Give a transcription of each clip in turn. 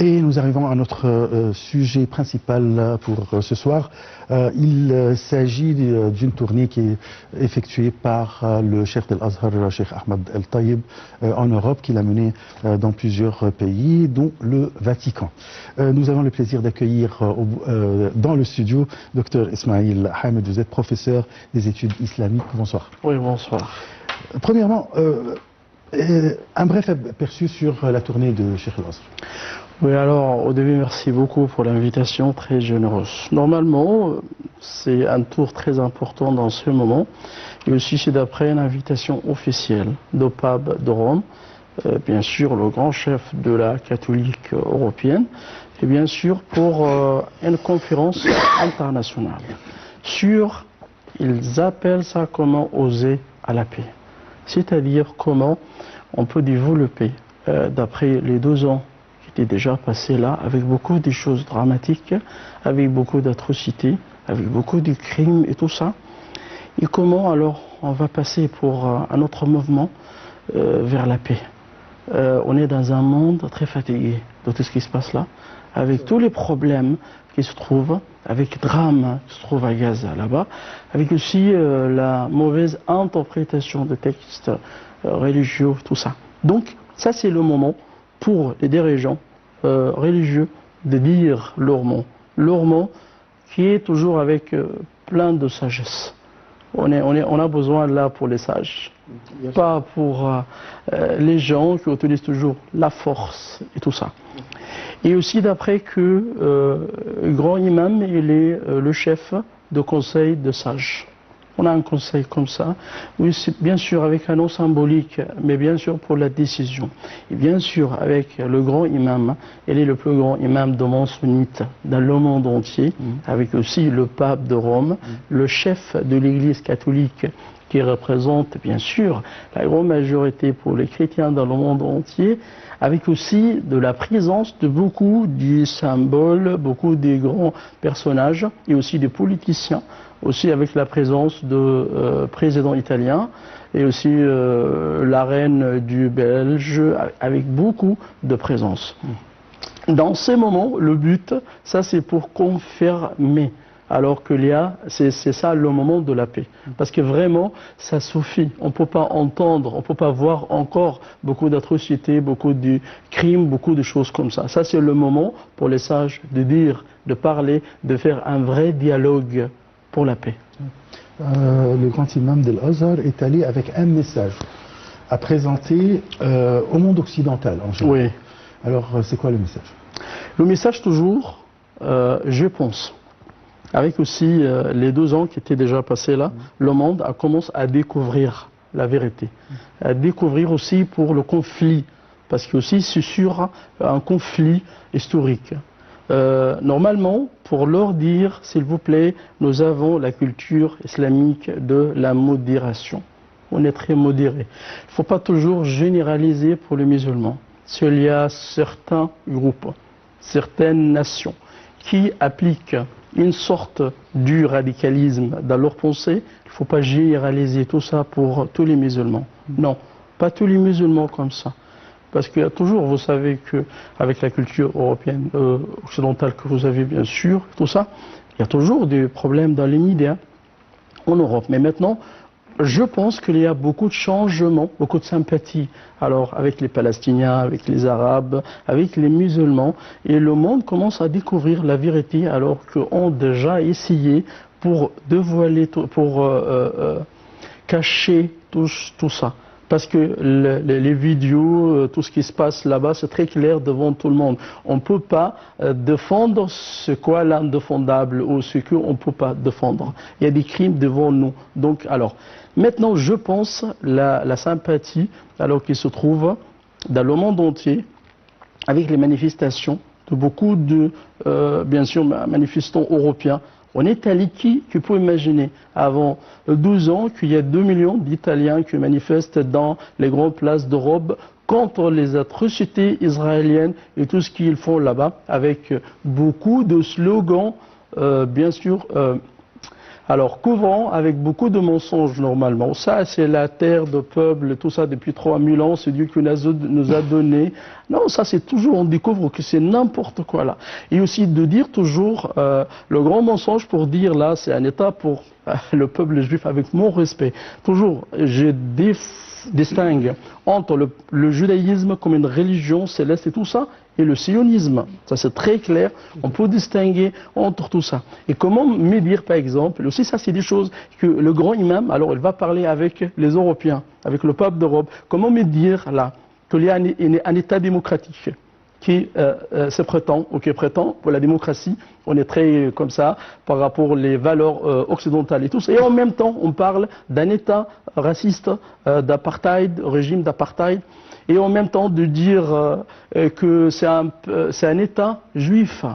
Et nous arrivons à notre sujet principal pour ce soir. Il s'agit d'une tournée qui est effectuée par le Cheikh d'Al-Azhar, Cheikh Ahmed El-Taïb, en Europe, qu'il a mené dans plusieurs pays, dont le Vatican. Nous avons le plaisir d'accueillir dans le studio Dr Ismail Hamed. Vous êtes professeur des études islamiques. Bonsoir. Oui, bonsoir. Premièrement, un bref aperçu sur la tournée de Cheikh El-Azhar. Oui, alors au début, merci beaucoup pour l'invitation très généreuse. Normalement, c'est un tour très important dans ce moment. Et aussi, c'est d'après une invitation officielle du pape de Rome, bien sûr le grand chef de la catholique européenne, et bien sûr pour une conférence internationale sur, ils appellent ça comment oser à la paix. C'est-à-dire comment on peut développer, d'après les 2 ans qui étaient déjà passés là, avec beaucoup de choses dramatiques, avec beaucoup d'atrocités, avec beaucoup de crimes et tout ça, et comment alors on va passer pour un autre mouvement vers la paix. On est dans un monde très fatigué de tout ce qui se passe là, avec tous les problèmes qui se trouvent, avec le drame qui se trouve à Gaza là-bas, avec aussi la mauvaise interprétation des textes religieux, tout ça. Donc ça c'est le moment pour les dirigeants religieux de dire leur mot qui est toujours avec plein de sagesse. On a besoin là pour les sages, pas pour les gens qui utilisent toujours la force et tout ça. Et aussi d'après que le grand imam, il est le chef de conseil de sages. On a un conseil comme ça, oui, c'est bien sûr avec un nom symbolique, mais bien sûr pour la décision. Et bien sûr avec le grand imam, il est le plus grand imam de Monsunite dans le monde entier, avec aussi le pape de Rome, le chef de l'église catholique qui représente bien sûr la grande majorité pour les chrétiens dans le monde entier, avec aussi de la présence de beaucoup de symboles, beaucoup de grands personnages et aussi des politiciens, aussi avec la présence de président italien et aussi la reine du Belge, avec beaucoup de présence. Dans ces moments, le but, ça c'est pour confirmer, alors que c'est ça le moment de la paix. Parce que vraiment, ça suffit. On ne peut pas entendre, on ne peut pas voir encore beaucoup d'atrocités, beaucoup de crimes, beaucoup de choses comme ça. Ça c'est le moment pour les sages de dire, de parler, de faire un vrai dialogue pour la paix. Le grand imam d'Al-Azhar est allé avec un message à présenter au monde occidental en général. Oui. Alors c'est quoi le message? Le message toujours, je pense, avec aussi les 2 ans qui étaient déjà passés là, le monde a commencé à découvrir la vérité, à découvrir aussi pour le conflit, parce que aussi c'est sur un conflit historique. Normalement, pour leur dire, s'il vous plaît, nous avons la culture islamique de la modération. On est très modéré. Il ne faut pas toujours généraliser pour les musulmans. S'il y a certains groupes, certaines nations qui appliquent une sorte du radicalisme dans leur pensée, il ne faut pas généraliser tout ça pour tous les musulmans. Non, pas tous les musulmans comme ça. Parce qu'il y a toujours, vous savez qu'avec la culture européenne, occidentale que vous avez bien sûr, tout ça, il y a toujours des problèmes dans les médias en Europe. Mais maintenant, je pense qu'il y a beaucoup de changements, beaucoup de sympathie. Alors avec les Palestiniens, avec les Arabes, avec les musulmans, et le monde commence à découvrir la vérité alors qu'on a déjà essayé pour dévoiler, pour cacher tout ça. Parce que les vidéos, tout ce qui se passe là-bas, c'est très clair devant tout le monde. On ne peut pas défendre ce qu'est l'indéfendable ou ce qu'on ne peut pas défendre. Il y a des crimes devant nous. Donc, alors, maintenant, je pense la sympathie, alors qu'il se trouve dans le monde entier, avec les manifestations de beaucoup de, bien sûr, manifestants européens. En Italie, qui peut imaginer avant 12 ans qu'il y a 2 millions d'Italiens qui manifestent dans les grandes places d'Europe contre les atrocités israéliennes et tout ce qu'ils font là-bas, avec beaucoup de slogans, bien sûr, Alors, couvrant avec beaucoup de mensonges normalement. Ça, c'est la terre de peuple, tout ça depuis 3000 ans, c'est Dieu qui nous a donné. Non, ça, c'est toujours, on découvre que c'est n'importe quoi là. Et aussi de dire toujours, le grand mensonge pour dire là, c'est un État pour le peuple juif avec mon respect. Toujours, je distingue entre le judaïsme comme une religion céleste et tout ça, et le sionisme. Ça c'est très clair, on peut distinguer entre tout ça. Et comment me dire par exemple, aussi ça c'est des choses que le grand imam, alors il va parler avec les Européens, avec le peuple d'Europe, comment me dire là qu'il y a un État démocratique qui se prétend, ou qui prétend pour la démocratie, on est très comme ça par rapport aux valeurs occidentales et tout ça. Et en même temps, on parle d'un État raciste, d'apartheid, régime d'apartheid, et en même temps de dire que c'est un État juif.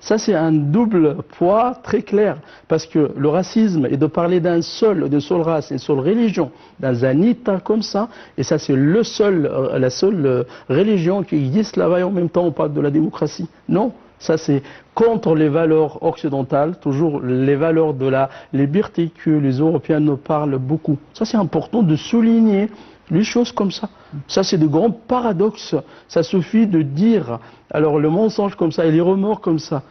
Ça, c'est un double poids très clair, parce que le racisme est de parler d'une seule race, une seule religion, dans un État comme ça, et ça, c'est la seule religion qui existe là-bas, et en même temps, on parle de la démocratie. Non, ça, c'est contre les valeurs occidentales, toujours les valeurs de la liberté que les Européens nous parlent beaucoup. Ça, c'est important de souligner les choses comme ça. Ça, c'est de grands paradoxes. Ça suffit de dire, alors le mensonge comme ça et les remords comme ça.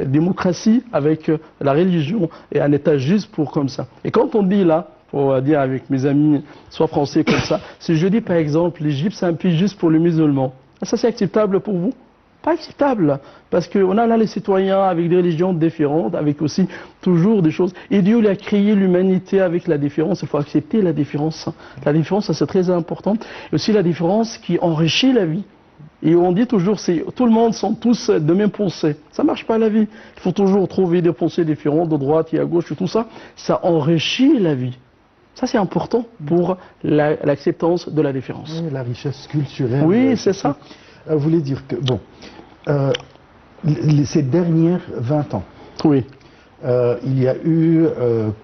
Démocratie avec la religion et un État juste pour comme ça. Et quand on dit là, pour dire avec mes amis, soit français comme ça, si je dis par exemple, l'Égypte c'est un pays juste pour les musulmans, ça c'est acceptable pour vous? Pas acceptable, parce qu'on a là les citoyens avec des religions différentes, avec aussi toujours des choses. Et Dieu a créé l'humanité avec la différence, il faut accepter la différence. La différence, ça c'est très important. Et aussi la différence qui enrichit la vie. Et on dit toujours, tout le monde sont tous de même pensée. Ça marche pas la vie. Il faut toujours trouver des pensées différentes, de droite et à gauche et tout ça. Ça enrichit la vie. Ça, c'est important pour l'acceptance de la différence. Oui, la richesse culturelle. Oui, c'est ça. Vous voulez dire que, bon, ces dernières 20 ans, oui. Il y a eu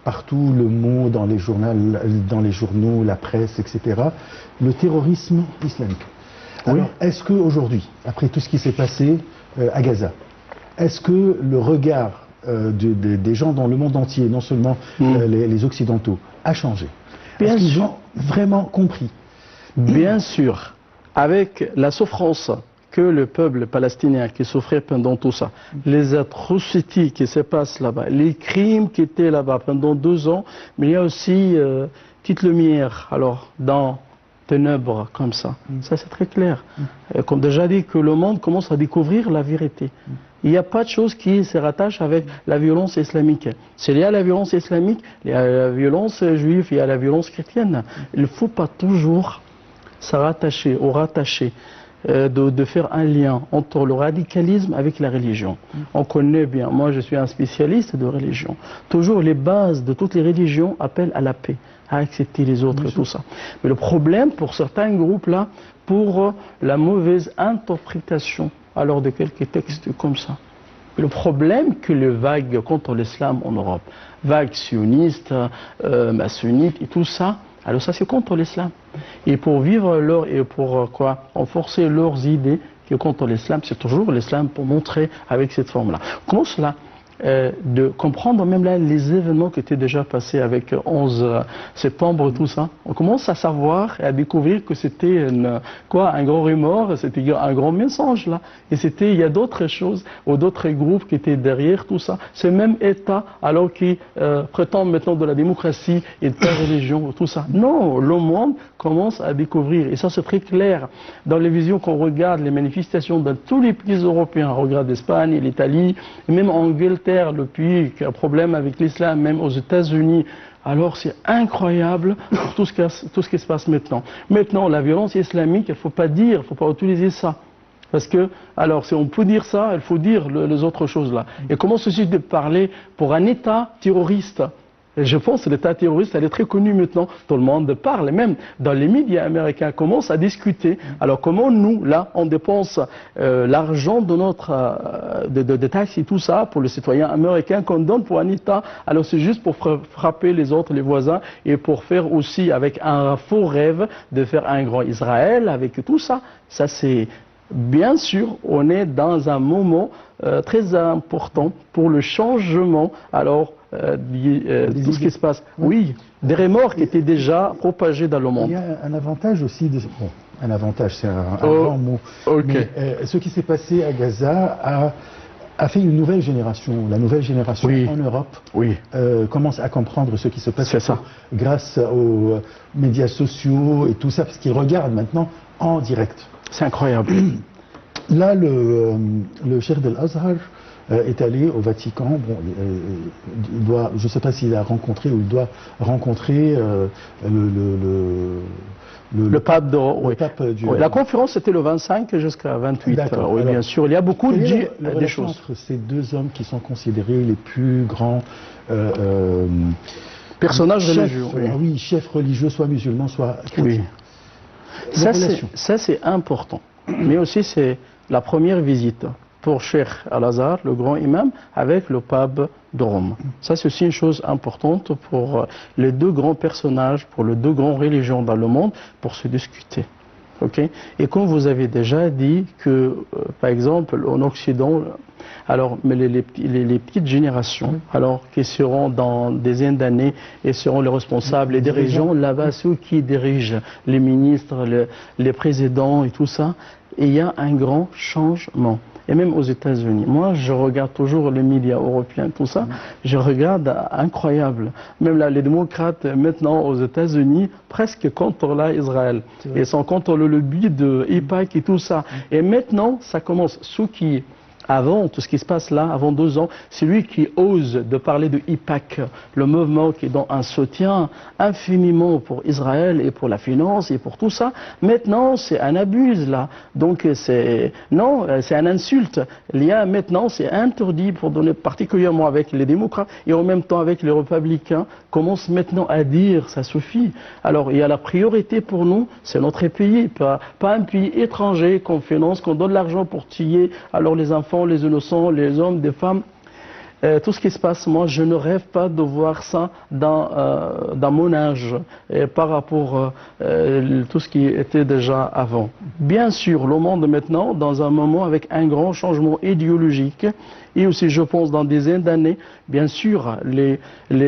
partout le mot dans les journaux, la presse, etc., le terrorisme islamique. Alors, est-ce qu'aujourd'hui, après tout ce qui s'est passé à Gaza, est-ce que le regard des gens dans le monde entier, non seulement les Occidentaux, a changé? Est-ce qu'ils ont vraiment compris? Bien sûr, avec la souffrance que le peuple palestinien qui souffrait pendant tout ça, les atrocités qui se passent là-bas, les crimes qui étaient là-bas pendant 2 ans, mais il y a aussi petite lumière, alors dans ténèbres comme ça. Ça c'est très clair. Comme déjà dit que le monde commence à découvrir la vérité. Il n'y a pas de chose qui se rattache avec la violence islamique. S'il y a la violence islamique, il y a la violence juive, il y a la violence chrétienne. Il ne faut pas toujours se rattacher ou rattacher. De faire un lien entre le radicalisme avec la religion. On connaît bien, moi je suis un spécialiste de religion. Toujours les bases de toutes les religions appellent à la paix, à accepter les autres et tout ça. Mais le problème pour certains groupes là, pour la mauvaise interprétation alors de quelques textes comme ça. Le problème que les vagues contre l'islam en Europe, vagues sionistes, maçonniques et tout ça, alors ça c'est contre l'islam. Et pour vivre et pour renforcer leurs idées qui est contre l'islam, c'est toujours l'islam pour montrer avec cette forme-là. Comment cela de comprendre même là les événements qui étaient déjà passés avec 11 septembre et tout ça, on commence à savoir et à découvrir que c'était un grand remords, c'était un grand mensonge là, et il y a d'autres choses ou d'autres groupes qui étaient derrière tout ça, ce même État alors qui prétend maintenant de la démocratie et de la religion, tout ça. Non, le monde commence à découvrir, et ça c'est très clair dans les visions qu'on regarde, les manifestations dans tous les pays européens, on regarde l'Espagne, l'Italie, et même en Angleterre, le pays qui a un problème avec l'islam, même aux États-Unis. Alors c'est incroyable tout ce qui se passe maintenant. Maintenant, la violence islamique, il ne faut pas dire, il ne faut pas utiliser ça. Parce que, alors, si on peut dire ça, il faut dire les autres choses là. Et comment ceci de parler pour un État terroriste? Et je pense que l'État terroriste, elle est très connue maintenant. Tout le monde parle, et même dans les médias américains, commence à discuter. Alors comment nous, là, on dépense l'argent de notre de taxes et tout ça pour les citoyens américains qu'on donne pour un État. Alors c'est juste pour frapper les autres, les voisins, et pour faire aussi avec un faux rêve de faire un grand Israël avec tout ça. Ça c'est bien sûr, on est dans un moment très important pour le changement. Alors, tout ce qui se passe, oui, des remords qui étaient déjà propagés dans le monde. Il y a un avantage aussi, bon, un avantage, c'est un grand mot. Okay. Mais ce qui s'est passé à Gaza a fait une nouvelle génération. La nouvelle génération en Europe commence à comprendre ce qui se passe grâce aux médias sociaux et tout ça, parce qu'ils regardent maintenant en direct. C'est incroyable. Là, le Cheikh d'Al-Azhar est allé au Vatican. Bon, il doit, je ne sais pas s'il a rencontré ou il doit rencontrer le pape de La conférence était le 25 jusqu'à 28. Oui, bien sûr. Il y a beaucoup de choses entre ces deux hommes qui sont considérés les plus grands personnages religieux. Oui, chefs religieux, soit musulmans, soit chrétiens. Oui. Ça, c'est important. Mais aussi, c'est la première visite pour Cheikh Al-Azhar, le grand imam, avec le pape de Rome. Ça, c'est aussi une chose importante pour les deux grands personnages, pour les deux grandes religions dans le monde, pour se discuter. Okay? Et comme vous avez déjà dit que, par exemple, en Occident, alors, mais les petites générations, alors qui seront dans des dizaines d'années et seront les responsables, les dirigeants, là-bas, ceux qui dirigent, les ministres, les présidents et tout ça, et il y a un grand changement. Et même aux États-Unis. Moi, je regarde toujours les médias européens, tout ça. Je regarde incroyable. Même là, les démocrates, maintenant, aux États-Unis, presque contre Israël. Ils sont contre le lobby de IPAC et tout ça. Et maintenant, ça commence. Ceux qui, avant tout ce qui se passe là, avant 2 ans, c'est lui qui ose de parler de IPAC, le mouvement qui donne un soutien infiniment pour Israël et pour la finance et pour tout ça. Maintenant, c'est un abus là. Donc c'est un insulte. Il y a maintenant, c'est interdit pour donner particulièrement avec les démocrates et en même temps avec les républicains, commence maintenant à dire ça suffit. Alors il y a la priorité pour nous, c'est notre pays, pas un pays étranger qu'on finance, qu'on donne l'argent pour tuer. Alors les enfants, les innocents, les hommes, les femmes, tout ce qui se passe, moi je ne rêve pas de voir ça dans mon âge par rapport à tout ce qui était déjà avant. Bien sûr, le monde maintenant, dans un moment avec un grand changement idéologique, et aussi je pense dans des dizaines d'années, bien sûr, les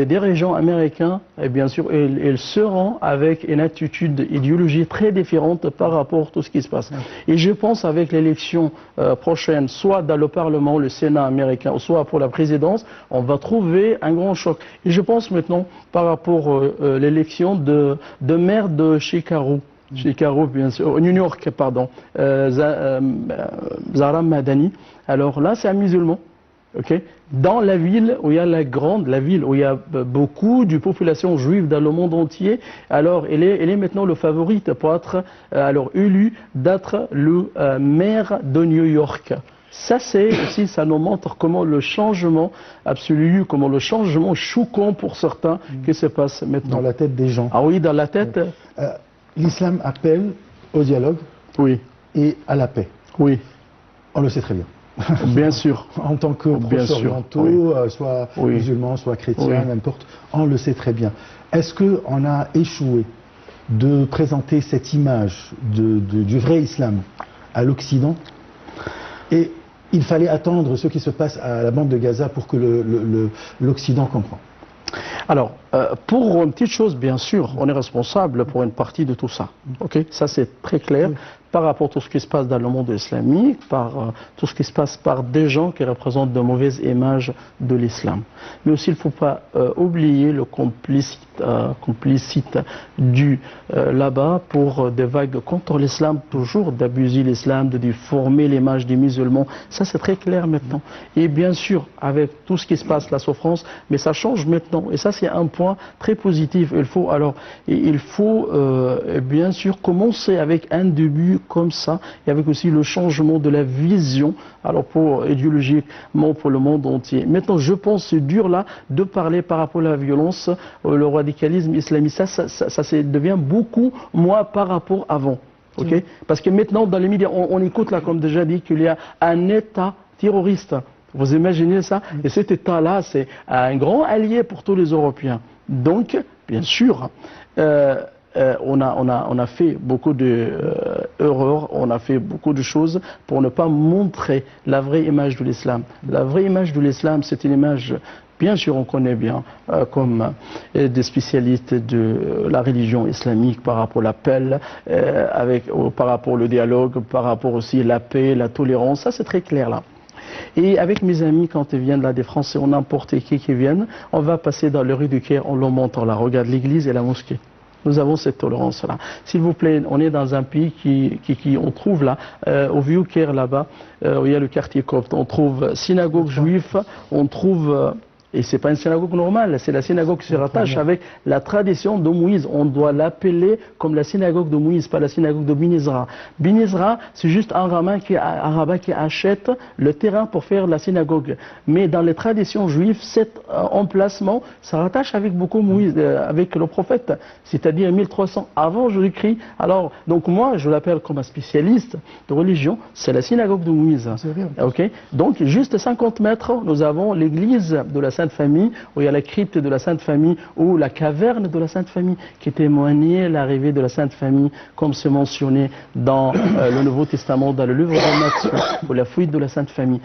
dirigeants américains, et bien sûr, ils seront avec une attitude idéologique très différente par rapport à tout ce qui se passe. Et je pense avec l'élection prochaine, soit dans le Parlement, le Sénat américain, soit pour la présidence, on va trouver un grand choc. Et je pense maintenant par rapport à l'élection de maire de Chicago, bien sûr, New York, pardon, Zahra Madani. Alors là, c'est un musulman. Okay. Dans la ville où il y a la ville où il y a beaucoup de population juive dans le monde entier, alors elle est maintenant le favorite pour être alors élu d'être le maire de New York. Ça c'est aussi, ça nous montre comment le changement absolu, comment le changement choquant pour certains qui se passe maintenant. Dans la tête des gens. Ah oui, dans la tête. L'islam appelle au dialogue et à la paix. Oui. On le sait très bien. Bien sûr. En tant que proches orientaux, soit musulmans, soit chrétiens, n'importe, on le sait très bien. Est-ce qu'on a échoué de présenter cette image du vrai islam à l'Occident? Et il fallait attendre ce qui se passe à la bande de Gaza pour que l'Occident comprenne. Alors, pour une petite chose, bien sûr, on est responsable pour une partie de tout ça. Okay? Ça, c'est très clair. Par rapport à tout ce qui se passe dans le monde islamique, par tout ce qui se passe par des gens qui représentent de mauvaises images de l'islam. Mais aussi, il ne faut pas oublier le complicite du là-bas pour des vagues contre l'islam, toujours d'abuser l'islam, de déformer l'image des musulmans. Ça, c'est très clair maintenant. Et bien sûr, avec tout ce qui se passe, la souffrance, mais ça change maintenant. Et ça, c'est un point très positif. Il faut bien sûr commencer avec un début comme ça, et avec aussi le changement de la vision, alors idéologiquement pour le monde entier. Maintenant, je pense que c'est dur là de parler par rapport à la violence, le radicalisme islamiste, ça devient beaucoup moins par rapport avant. Okay? Parce que maintenant, dans les médias, on écoute là, comme déjà dit, qu'il y a un État terroriste. Vous imaginez ça? Et cet État-là, c'est un grand allié pour tous les Européens. Donc, bien sûr, on a fait beaucoup d'erreurs, on a fait beaucoup de choses pour ne pas montrer la vraie image de l'islam. La vraie image de l'islam, c'est une image, bien sûr, on connaît bien, comme des spécialistes de la religion islamique par rapport à l'appel, par rapport au dialogue, par rapport aussi à la paix, la tolérance, ça c'est très clair là. Et avec mes amis, quand ils viennent là, des Français ou n'importe qui viennent, on va passer dans le rue du Caire, on leur montre, là, regarde l'église et la mosquée. Nous avons cette tolérance-là. S'il vous plaît, on est dans un pays on trouve là, au vieux Caire là-bas, où il y a le quartier copte, on trouve synagogue juive, on trouve... Et ce n'est pas une synagogue normale, c'est la synagogue qui se rattache avec la tradition de Moïse. On doit l'appeler comme la synagogue de Moïse, pas la synagogue de Bin Ezra. Bin Ezra, c'est juste un rabbin qui achète le terrain pour faire la synagogue. Mais dans les traditions juives, cet emplacement, ça rattache avec beaucoup Moïse, avec le prophète, c'est-à-dire 1300 avant Jésus-Christ. Alors, donc moi, je l'appelle comme un spécialiste de religion, c'est la synagogue de Moïse. Okay. Donc, juste 50 mètres, nous avons l'église de la Sainte Famille, où il y a la crypte de la Sainte Famille, ou la caverne de la Sainte Famille, qui témoignait l'arrivée de la Sainte Famille, comme c'est mentionné dans le Nouveau Testament, dans le livre de Matthieu, ou la fuite de la Sainte Famille.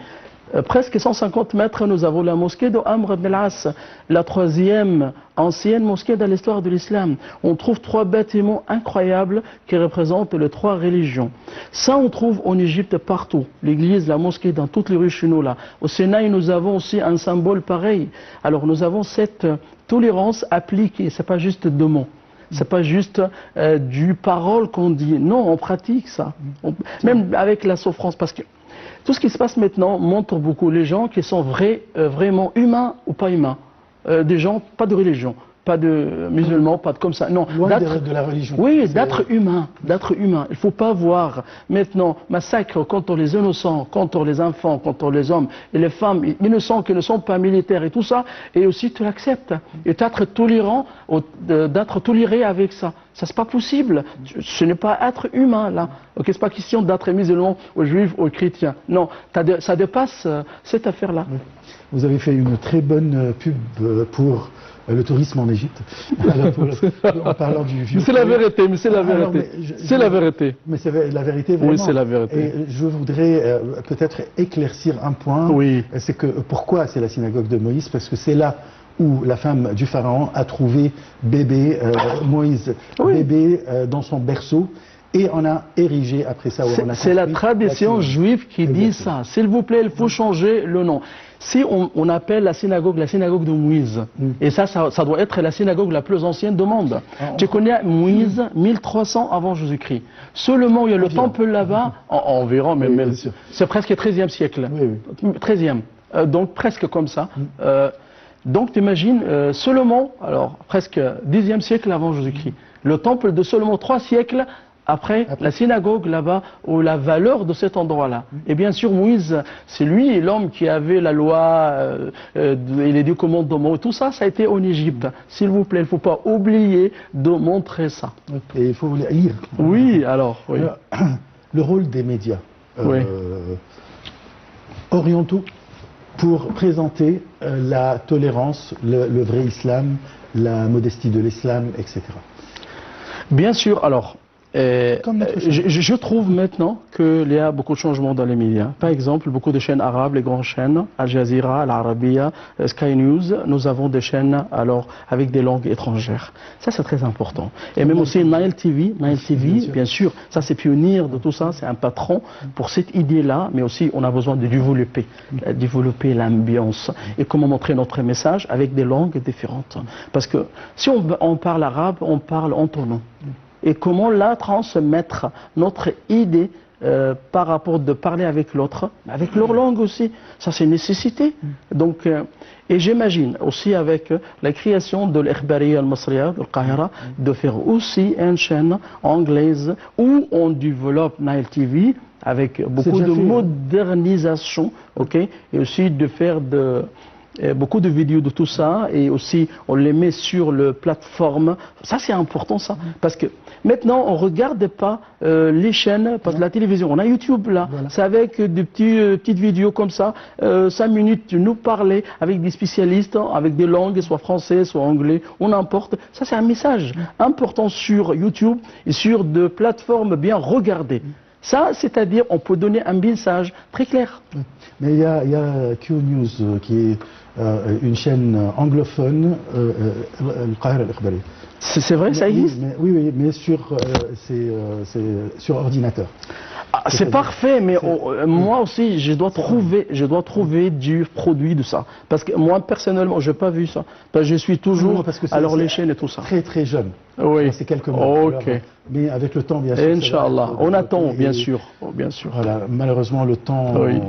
Presque 150 mètres, nous avons la mosquée de Amr ibn al-As, la troisième ancienne mosquée dans l'histoire de l'islam. On trouve 3 bâtiments incroyables qui représentent les 3 religions. Ça, on trouve en Égypte partout. L'église, la mosquée, dans toutes les rues chez nous là. Au Sinaï, nous avons aussi un symbole pareil. Alors, nous avons cette tolérance appliquée. C'est pas juste deux mots. C'est pas juste du parole qu'on dit. Non, on pratique ça. Même avec la souffrance, parce que tout ce qui se passe maintenant montre beaucoup les gens qui sont vraiment humains ou pas humains. Des gens, pas de religion, pas de musulmans, pas de comme ça. Non, loin de la religion. Oui, d'être humain, d'être humain. Il ne faut pas voir maintenant massacre contre les innocents, contre les enfants, contre les hommes et les femmes innocents qui ne sont pas militaires et tout ça, et aussi tu l'acceptes. Et d'être tolérant, d'être toléré avec ça. Ça, c'est pas possible. Ce n'est pas être humain, là. Ok, c'est pas question d'être musulman, ou juif, ou chrétien. Non, ça dépasse cette affaire-là. Vous avez fait une très bonne pub pour le tourisme en Égypte. En parlant du vieux. C'est la vérité, mais c'est la vérité. C'est la vérité. Mais c'est la vérité, vraiment. Oui, c'est la vérité. Et je voudrais peut-être éclaircir un point. Oui. C'est que pourquoi c'est la synagogue de Moïse? Parce que c'est là où la femme du pharaon a trouvé bébé Moïse, bébé dans son berceau. Et on a érigé après ça. C'est la tradition juive qui dit ça. S'il vous plaît, il faut changer le nom. Si on appelle la synagogue de Moïse, et ça doit être la synagogue la plus ancienne du monde. Tu connais Moïse, 1300 avant Jésus-Christ. Seulement, il y a le temple là-bas, environ, mais c'est presque 13e siècle. 13e. Donc presque comme ça. Donc tu imagines, seulement, alors presque 10e siècle avant Jésus-Christ. Le temple de seulement 3 siècles après la synagogue là-bas, ou la valeur de cet endroit-là. Et bien sûr, Moïse, c'est lui l'homme qui avait la loi et les 10 commandements. Tout ça, ça a été en Égypte. S'il vous plaît, il ne faut pas oublier de montrer ça. Et il faut lire. Oui, alors, oui. Le rôle des médias orientaux pour présenter la tolérance, le vrai islam, la modestie de l'islam, etc. Bien sûr, alors... je trouve maintenant qu'il y a beaucoup de changements dans les médias. Par exemple, beaucoup de chaînes arabes, les grandes chaînes, Al Jazeera, Al Arabiya, Sky News, nous avons des chaînes alors avec des langues étrangères. Ça, c'est très important. Et même aussi Nile TV, bien sûr, ça c'est pionnier de tout ça, c'est un patron pour cette idée-là, mais aussi on a besoin de développer l'ambiance et comment montrer notre message avec des langues différentes. Parce que si on parle arabe, on parle en ton nom. Et comment là transmettre notre idée par rapport de parler avec l'autre, avec leur langue aussi, ça c'est une nécessité. Donc, et j'imagine aussi avec la création de l'Ikhbariya al-Masriya de Qahira, de faire aussi une chaîne anglaise où on développe Nile TV avec beaucoup de modernisation, et aussi de faire beaucoup de vidéos de tout ça, et aussi on les met sur le plateforme. Ça c'est important ça, parce que maintenant on ne regarde pas les chaînes, pas de la télévision, on a YouTube là, c'est avec des petites vidéos comme ça, 5 minutes nous parler avec des spécialistes, avec des langues, soit français, soit anglais, on importe. Ça c'est un message important sur YouTube et sur des plateformes bien regardées. Ça, c'est-à-dire, on peut donner un message très clair. Mais il y a Q News qui est une chaîne anglophone, Al-Qahira Al-Ikhbari. C'est vrai, ça existe? Oui, mais sur ordinateur. Ah, c'est parfait, mais moi aussi, je dois trouver du produit de ça. Parce que moi, personnellement, je n'ai pas vu ça. Parce que je suis toujours alors les chaînes et tout ça. Très très jeune. Oui. C'est quelques mois. Ok. Alors, mais avec le temps, bien sûr. Inch'Allah. On attend, bien sûr. Bien sûr. Voilà. Malheureusement, le temps. Oui.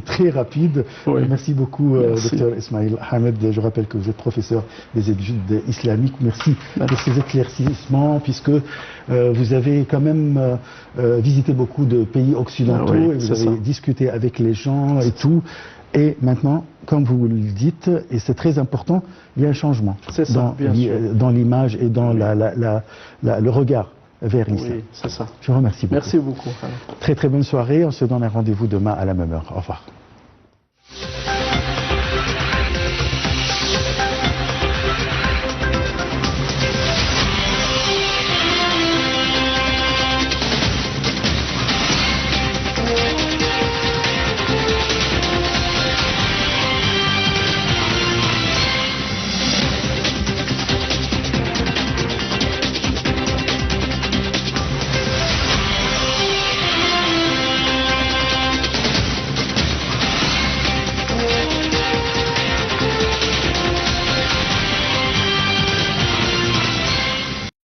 Très rapide. Oui. Merci beaucoup, Dr Ismail Hamed. Je rappelle que vous êtes professeur des études islamiques. Merci pour ces éclaircissements, puisque vous avez quand même visité beaucoup de pays occidentaux et vous avez discuté avec les gens et tout. Et maintenant, comme vous le dites, et c'est très important, il y a un changement dans l'image et dans le regard vers l'islam. Oui, c'est ça. Je vous remercie beaucoup. Merci beaucoup. Très très bonne soirée. On se donne un rendez-vous demain à la même heure. Au revoir.